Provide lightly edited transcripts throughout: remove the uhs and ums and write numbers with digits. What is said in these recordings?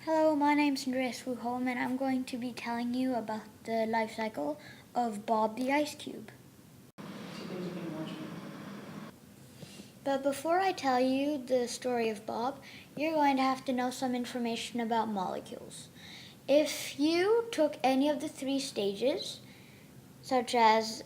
Hello, my name's Andreas Wuholm, and I'm going to be telling you about the life cycle of Bob the Ice Cube. But before I tell you the story of Bob, you're going to have to know some information about molecules. If you took any of the three stages, such as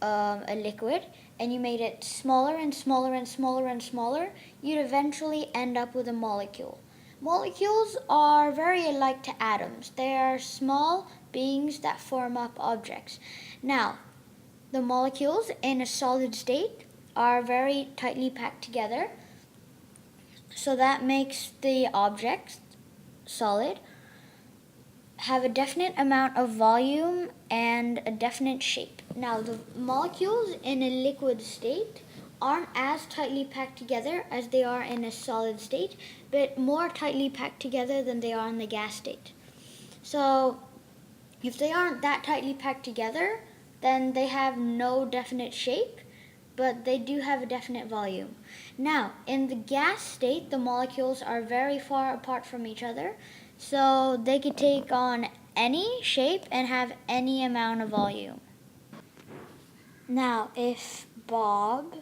a liquid, and you made it smaller and smaller and smaller and smaller, you'd eventually end up with a molecule. Molecules are very alike to atoms. They are small beings that form up objects. Now, the molecules in a solid state are very tightly packed together, so that makes the objects solid, have a definite amount of volume and a definite shape. Now, the molecules in a liquid state aren't as tightly packed together as they are in a solid state, but more tightly packed together than they are in the gas state. So, if they aren't that tightly packed together, then they have no definite shape, but they do have a definite volume. Now, in the gas state, the molecules are very far apart from each other, so they could take on any shape and have any amount of volume. Now, if Bob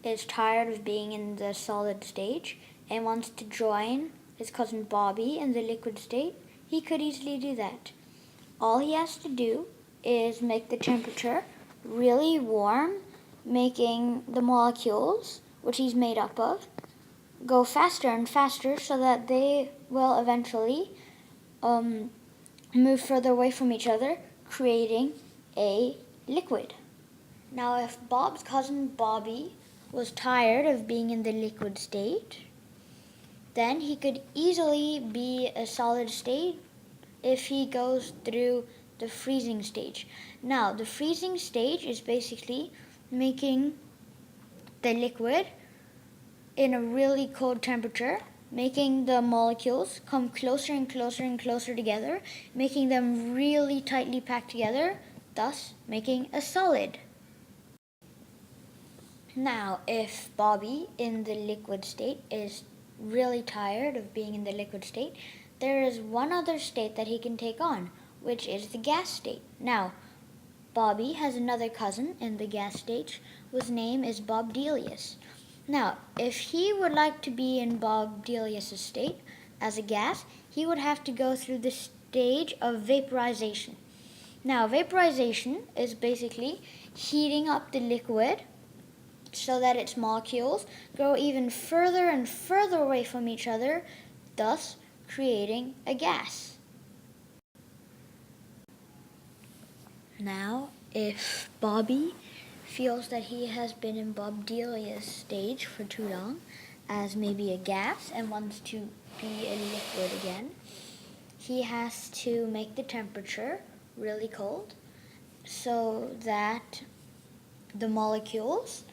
is tired of being in the solid stage and wants to join his cousin Bobby in the liquid state, he could easily do that. All he has to do is make the temperature really warm, making the molecules, which he's made up of, go faster and faster so that they will eventually move further away from each other, creating a liquid. Now, if Bob's cousin Bobby was tired of being in the liquid state, then he could easily be a solid state if he goes through the freezing stage. Now, the freezing stage is basically making the liquid in a really cold temperature, making the molecules come closer and closer and closer together, making them really tightly packed together, thus making a solid. Now, if Bobby in the liquid state is really tired of being in the liquid state, there is one other state that he can take on, which is the gas state. Now, Bobby has another cousin in the gas stage whose name is Bob Delius. Now, if he would like to be in Bob Delius' state as a gas, he would have to go through the stage of vaporization. Now, vaporization is basically heating up the liquid so that its molecules go even further and further away from each other, thus creating a gas. Now, if Bobby feels that he has been in Bob Delius' stage for too long, as maybe a gas, and wants to be a liquid again, he has to make the temperature really cold so that the molecules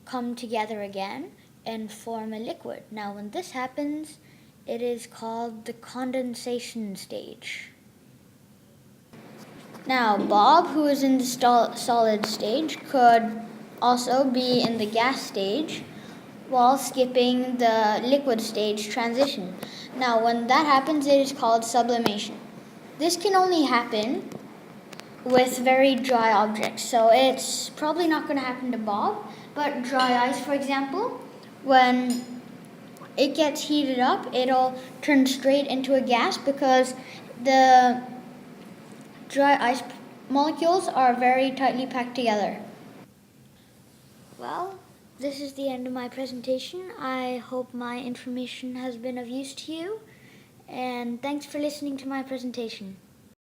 come together again and form a liquid. Now, when this happens, it is called the condensation stage. Now, Bob, who is in the solid stage, could also be in the gas stage while skipping the liquid stage transition. Now, when that happens, it is called sublimation. This can only happen with very dry objects, so it's probably not going to happen to Bob, but dry ice, for example, when it gets heated up, it'll turn straight into a gas because the dry ice molecules are very tightly packed together. Well, this is the end of my presentation. I hope my information has been of use to you, and thanks for listening to my presentation.